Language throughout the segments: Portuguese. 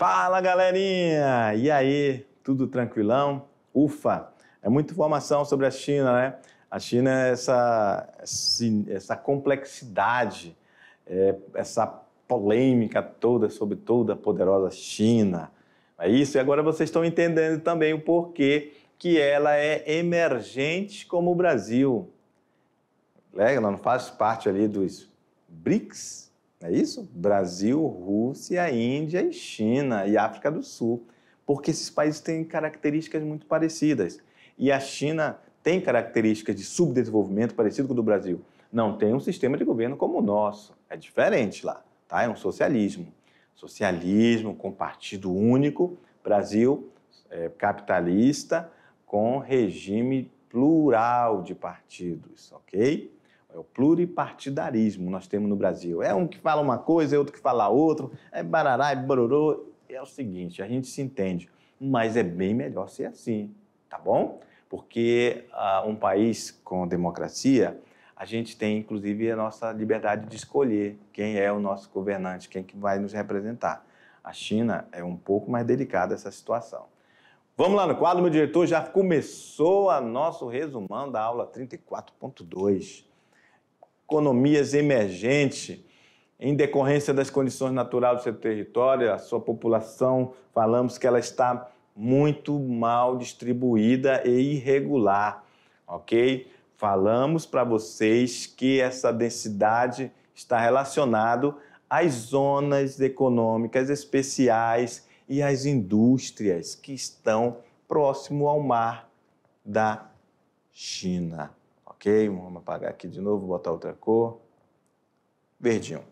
Fala, galerinha! E aí, tudo tranquilão? Ufa! É muita informação sobre a China, né? A China é essa complexidade, essa polêmica toda sobre toda a poderosa China. É isso, e agora vocês estão entendendo também o porquê que ela é emergente como o Brasil. Ela não faz parte ali dos BRICS, não é isso? Brasil, Rússia, Índia e China e África do Sul, porque esses países têm características muito parecidas. E a China tem características de subdesenvolvimento parecido com o do Brasil. Não tem um sistema de governo como o nosso, é diferente lá, tá? É um socialismo. Socialismo com partido único, Brasil capitalista com regime plural de partidos, ok? É o pluripartidarismo nós temos no Brasil. É um que fala uma coisa, é outro que fala outro, é barará, é bororô. É o seguinte, a gente se entende, mas é bem melhor ser assim, tá bom? Porque um país com democracia, a gente tem, inclusive, a nossa liberdade de escolher quem é o nosso governante, quem que vai nos representar. A China é um pouco mais delicada essa situação. Vamos lá no quadro, meu diretor, já começou o nosso resumão da aula 34.2. Economias emergentes, em decorrência das condições naturais do seu território, a sua população, falamos que ela está muito mal distribuída e irregular, ok? Falamos para vocês que essa densidade está relacionada às zonas econômicas especiais e às indústrias que estão próximo ao mar da China. Ok? Vamos apagar aqui de novo, botar outra cor. Verdinho.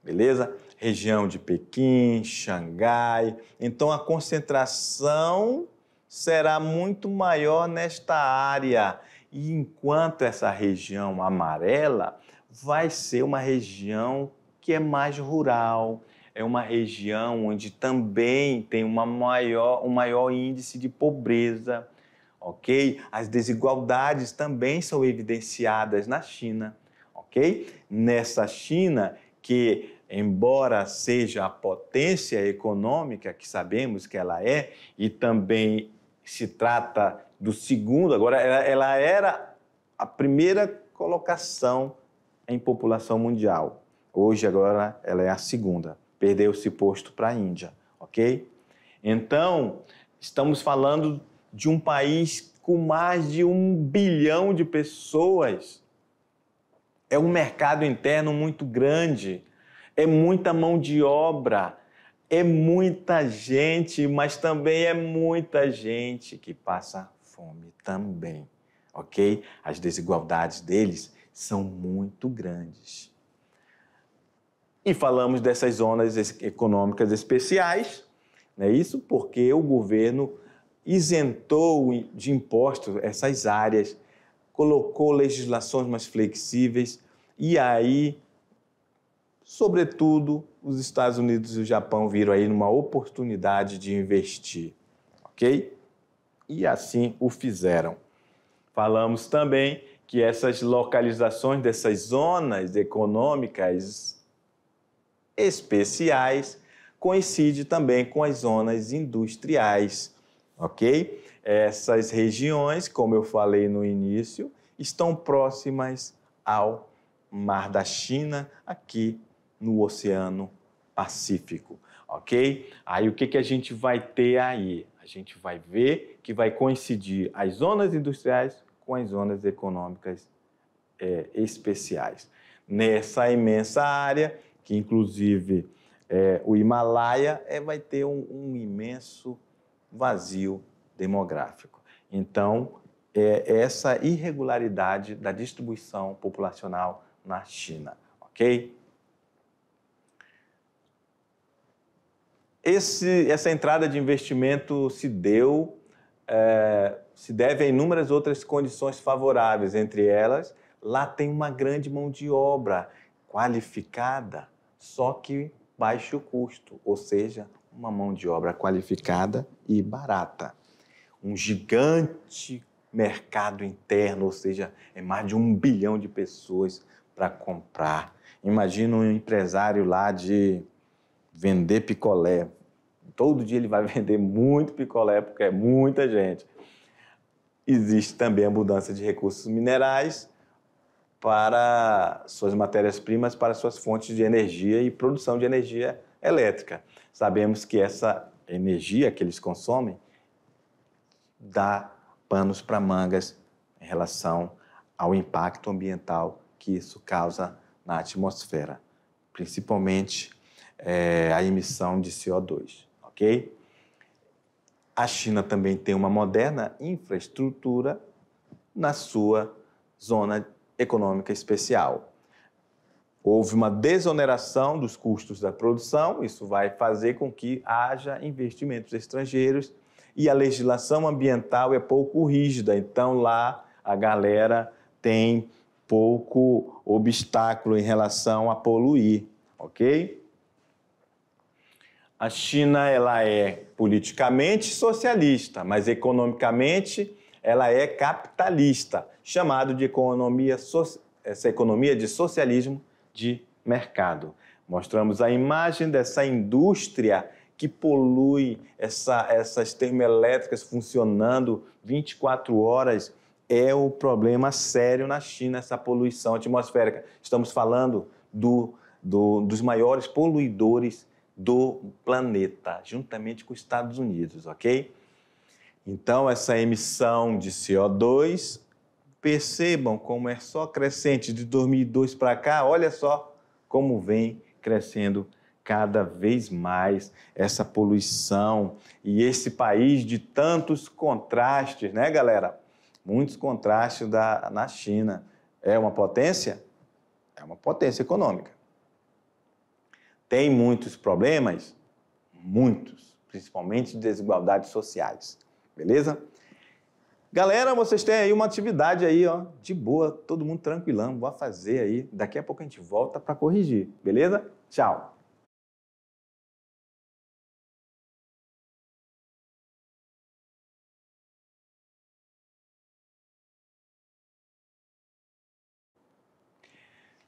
Beleza? Região de Pequim, Xangai. Então, a concentração será muito maior nesta área. E enquanto essa região amarela vai ser uma região que é mais rural, é uma região onde também tem um maior índice de pobreza, ok? As desigualdades também são evidenciadas na China, ok? Nessa China que, embora seja a potência econômica que sabemos que ela é, e também se trata do segundo, agora ela era a primeira colocação em população mundial. Hoje, agora, ela é a segunda. Perdeu esse posto para a Índia, ok? Então, estamos falando de um país com mais de 1 bilhão de pessoas. É um mercado interno muito grande, é muita mão de obra, é muita gente, mas também é muita gente que passa fome também, ok? As desigualdades deles são muito grandes. E falamos dessas zonas econômicas especiais, não é isso? Porque o governo isentou de impostos essas áreas, colocou legislações mais flexíveis e aí, sobretudo, os Estados Unidos e o Japão viram aí numa oportunidade de investir, ok? E assim o fizeram. Falamos também que essas localizações dessas zonas econômicas especiais coincide também com as zonas industriais, ok? Essas regiões, como eu falei no início, estão próximas ao Mar da China, aqui no Oceano Pacífico, ok? Aí o que a gente vai ter aí? A gente vai ver que vai coincidir as zonas industriais com as zonas econômicas especiais. Nessa imensa área, que inclusive o Himalaia vai ter um imenso vazio demográfico. Então, essa irregularidade da distribuição populacional na China, ok? Essa entrada de investimento se deve a inúmeras outras condições favoráveis, entre elas, lá tem uma grande mão de obra qualificada, só que baixo custo, ou seja, uma mão de obra qualificada e barata. Um gigante mercado interno, ou seja, é mais de 1 bilhão de pessoas para comprar. Imagina um empresário lá de vender picolé. Todo dia ele vai vender muito picolé, porque é muita gente. Existe também a mudança de recursos minerais para suas matérias-primas, para suas fontes de energia e produção de energia elétrica. Sabemos que essa energia que eles consomem dá panos para mangas em relação ao impacto ambiental que isso causa na atmosfera, principalmente a emissão de CO2, ok? A China também tem uma moderna infraestrutura na sua zona econômica especial. Houve uma desoneração dos custos da produção, isso vai fazer com que haja investimentos estrangeiros e a legislação ambiental é pouco rígida, então lá a galera tem pouco obstáculo em relação a poluir, ok? A China ela é politicamente socialista, mas economicamente ela é capitalista, chamado de essa economia de socialismo de mercado. Mostramos a imagem dessa indústria que polui, essas termoelétricas funcionando 24 horas, é o problema sério na China, essa poluição atmosférica. Estamos falando dos maiores poluidores do planeta, juntamente com os Estados Unidos, ok? Então, essa emissão de CO2, percebam como é só crescente de 2002 para cá, olha só como vem crescendo cada vez mais essa poluição e esse país de tantos contrastes, né, galera? Muitos contrastes na China. É uma potência? É uma potência econômica. Tem muitos problemas? Muitos, principalmente desigualdades sociais. Beleza? Galera, vocês têm aí uma atividade aí, ó, de boa, todo mundo tranquilão, vou fazer aí. Daqui a pouco a gente volta para corrigir, beleza? Tchau!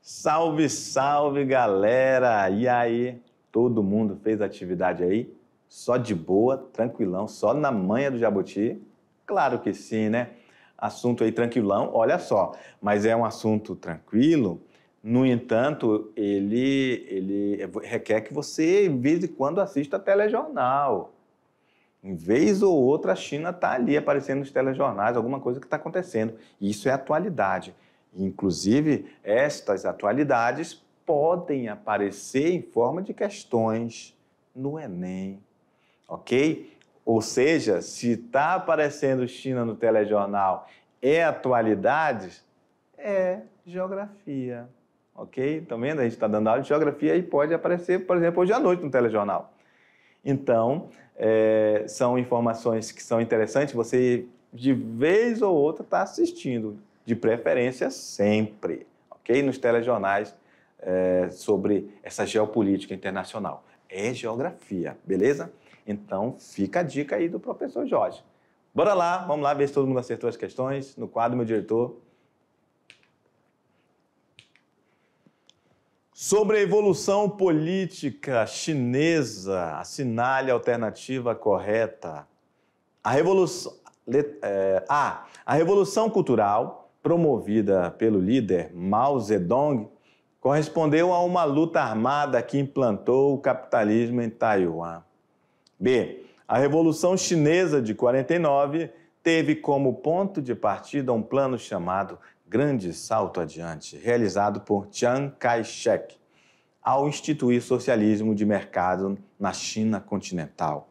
Salve, salve, galera! E aí, todo mundo fez atividade aí? Só de boa, tranquilão, só na manha do jabuti? Claro que sim, né? Assunto aí tranquilão, olha só, mas é um assunto tranquilo, no entanto, ele requer que você, de vez em quando, assista telejornal. Em vez ou outra, a China está ali aparecendo nos telejornais, alguma coisa que está acontecendo. Isso é atualidade. Inclusive, estas atualidades podem aparecer em forma de questões no Enem, ok? Ou seja, se está aparecendo China no telejornal, é atualidades, é geografia, ok? Estão vendo? A gente está dando aula de geografia e pode aparecer, por exemplo, hoje à noite no telejornal. Então, são informações que são interessantes, você de vez ou outra está assistindo, de preferência sempre, ok? Nos telejornais sobre essa geopolítica internacional. É geografia, beleza? Então, fica a dica aí do professor Jorge. Bora lá, vamos lá ver se todo mundo acertou as questões. No quadro, meu diretor. Sobre a evolução política chinesa, assinale a alternativa correta. A revolução cultural promovida pelo líder Mao Zedong correspondeu a uma luta armada que implantou o capitalismo em Taiwan. B. A Revolução Chinesa de 49 teve como ponto de partida um plano chamado Grande Salto Adiante, realizado por Chiang Kai-shek, ao instituir socialismo de mercado na China continental.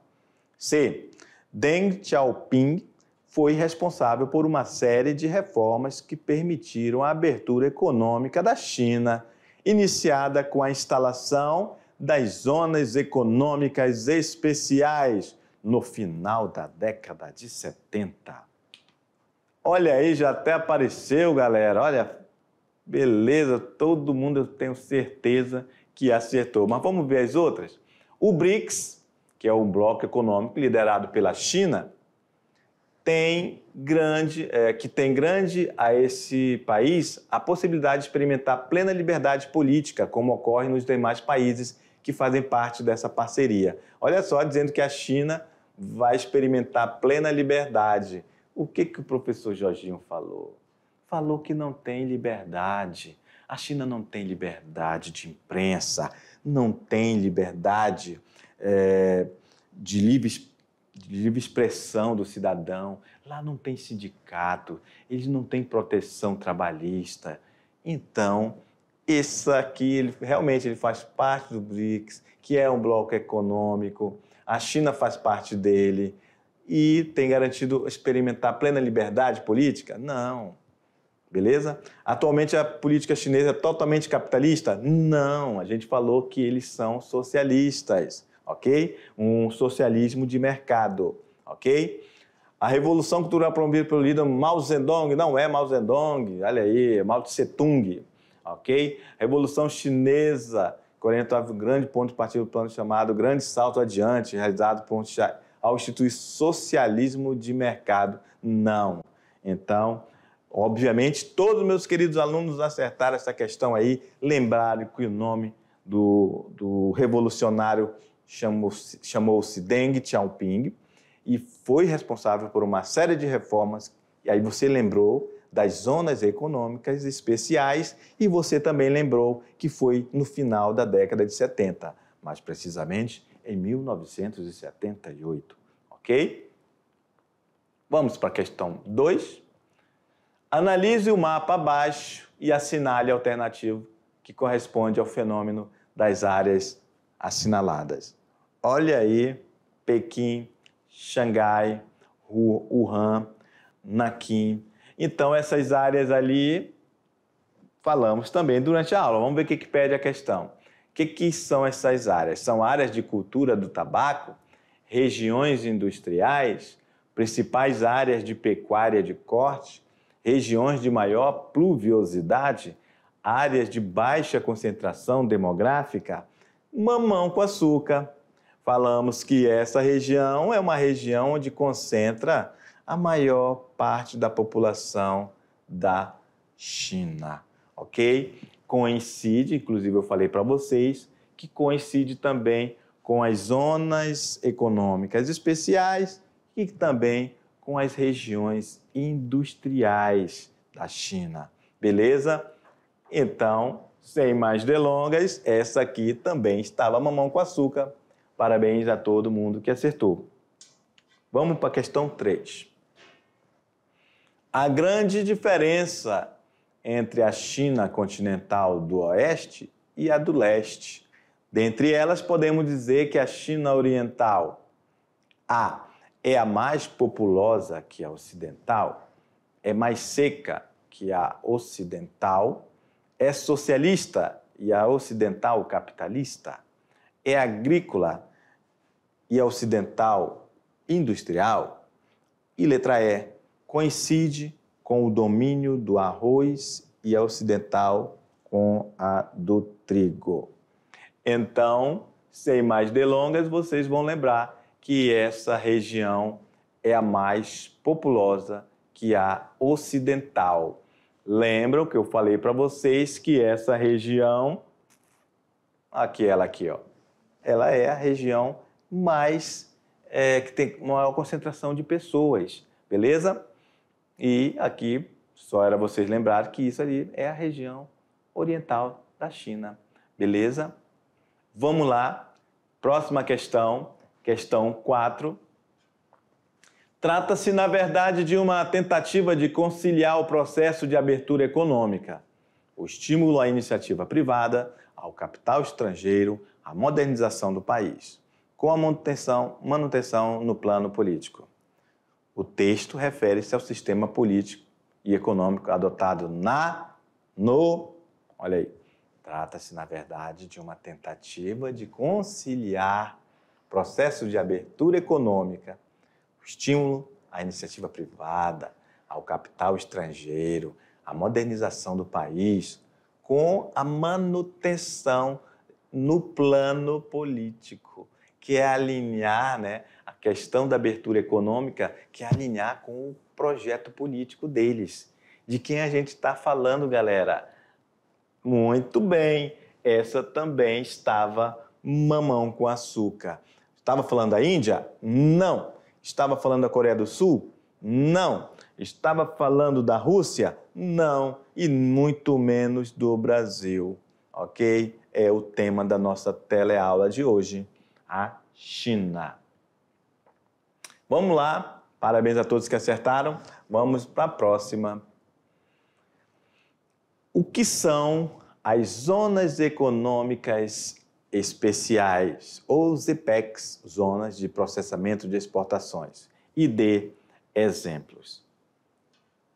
C. Deng Xiaoping foi responsável por uma série de reformas que permitiram a abertura econômica da China, iniciada com a instalação das zonas econômicas especiais no final da década de 70. Olha aí, já até apareceu, galera. Olha, beleza, todo mundo eu tenho certeza que acertou. Mas vamos ver as outras? O BRICS, que é o bloco econômico liderado pela China, que tem grande a esse país a possibilidade de experimentar plena liberdade política, como ocorre nos demais países que fazem parte dessa parceria. Olha só, dizendo que a China vai experimentar plena liberdade. O que o professor Jorginho falou? Falou que não tem liberdade. A China não tem liberdade de imprensa, não tem liberdade de livre expressão do cidadão. Lá não tem sindicato, eles não têm proteção trabalhista. Então, esse aqui, realmente ele faz parte do BRICS, que é um bloco econômico. A China faz parte dele e tem garantido experimentar plena liberdade política? Não. Beleza? Atualmente a política chinesa é totalmente capitalista? Não. A gente falou que eles são socialistas, ok? Um socialismo de mercado, ok? A revolução cultural promovida pelo líder Mao Zedong não é Mao Zedong, olha aí, é Mao Tse Tung, ok? A revolução chinesa, que orientava um grande ponto de partida do plano chamado Grande Salto Adiante, realizado ao instituir socialismo de mercado, não. Então, obviamente, todos os meus queridos alunos acertaram essa questão aí, lembraram que o nome do revolucionário chamou-se Deng Xiaoping e foi responsável por uma série de reformas. E aí você lembrou das zonas econômicas especiais e você também lembrou que foi no final da década de 70, mais precisamente em 1978, ok? Vamos para a questão 2. Analise o mapa abaixo e assinale a alternativa que corresponde ao fenômeno das áreas assinaladas. Olha aí, Pequim, Xangai, Wuhan, Nanquim. Então, essas áreas ali, falamos também durante a aula. Vamos ver o que pede a questão. O que são essas áreas? São áreas de cultura do tabaco, regiões industriais, principais áreas de pecuária de corte, regiões de maior pluviosidade, áreas de baixa concentração demográfica, mamão com açúcar. Falamos que essa região é uma região onde concentra a maior parte da população da China, ok? Coincide, inclusive eu falei para vocês, que coincide também com as zonas econômicas especiais e também com as regiões industriais da China, beleza? Então, sem mais delongas, essa aqui também estava mamão com açúcar. Parabéns a todo mundo que acertou. Vamos para a questão 3. A grande diferença entre a China continental do oeste e a do leste. Dentre elas, podemos dizer que a China oriental é a mais populosa que a ocidental, é mais seca que a ocidental, é socialista e a ocidental capitalista, é agrícola e a ocidental industrial. E letra E, coincide com o domínio do arroz e a ocidental com a do trigo. Então, sem mais delongas, vocês vão lembrar que essa região é a mais populosa que a ocidental. Lembram que eu falei para vocês que essa região, ela aqui, ó, ela é a região mais que tem maior concentração de pessoas, beleza? E aqui, só era vocês lembrarem que isso ali é a região oriental da China, beleza? Vamos lá, próxima questão, questão 4. Trata-se, na verdade, de uma tentativa de conciliar o processo de abertura econômica, o estímulo à iniciativa privada, ao capital estrangeiro, à modernização do país, com a manutenção no plano político. O texto refere-se ao sistema político e econômico adotado olha aí, trata-se, na verdade, de uma tentativa de conciliar o processo de abertura econômica, o estímulo à iniciativa privada, ao capital estrangeiro, à modernização do país, com a manutenção no plano político, que é alinhar, né, a questão da abertura econômica, que é alinhar com o projeto político deles. De quem a gente está falando, galera? Muito bem, essa também estava mamão com açúcar. Estava falando da Índia? Não. Estava falando da Coreia do Sul? Não. Estava falando da Rússia? Não. E muito menos do Brasil, ok? É o tema da nossa teleaula de hoje, a China. Vamos lá, parabéns a todos que acertaram. Vamos para a próxima. O que são as zonas econômicas especiais, ou ZPECs, zonas de processamento de exportações? E dê exemplos.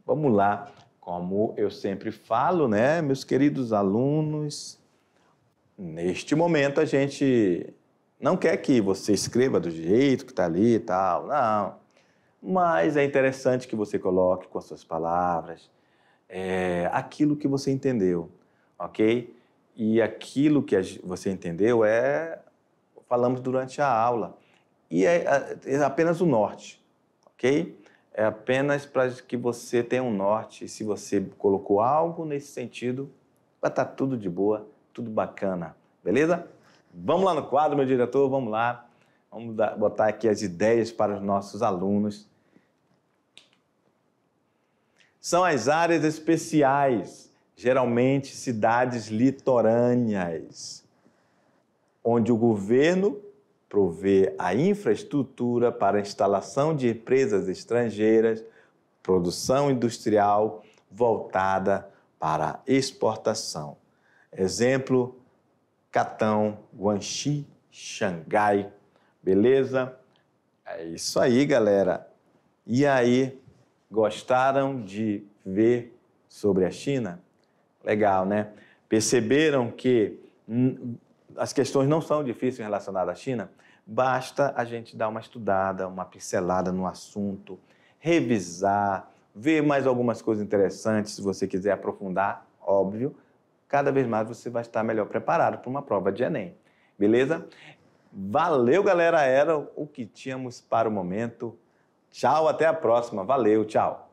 Vamos lá, como eu sempre falo, né, meus queridos alunos, neste momento a gente não quer que você escreva do jeito que está ali e tal, não. Mas é interessante que você coloque com as suas palavras aquilo que você entendeu, ok? E aquilo que você entendeu falamos durante a aula, e é apenas o norte, ok? É apenas para que você tenha um norte. Se você colocou algo nesse sentido, vai estar tudo de boa, tudo bacana, beleza? Vamos lá no quadro, meu diretor, vamos lá. Vamos botar aqui as ideias para os nossos alunos. São as áreas especiais, geralmente cidades litorâneas, onde o governo provê a infraestrutura para a instalação de empresas estrangeiras, produção industrial voltada para a exportação. Exemplo, Catão, Guangxi, Xangai, beleza? É isso aí, galera. E aí, gostaram de ver sobre a China? Legal, né? Perceberam que as questões não são difíceis relacionadas à China? Basta a gente dar uma estudada, uma pincelada no assunto, revisar, ver mais algumas coisas interessantes, se você quiser aprofundar, óbvio. Cada vez mais você vai estar melhor preparado para uma prova de Enem, beleza? Valeu, galera, era o que tínhamos para o momento. Tchau, até a próxima. Valeu, tchau.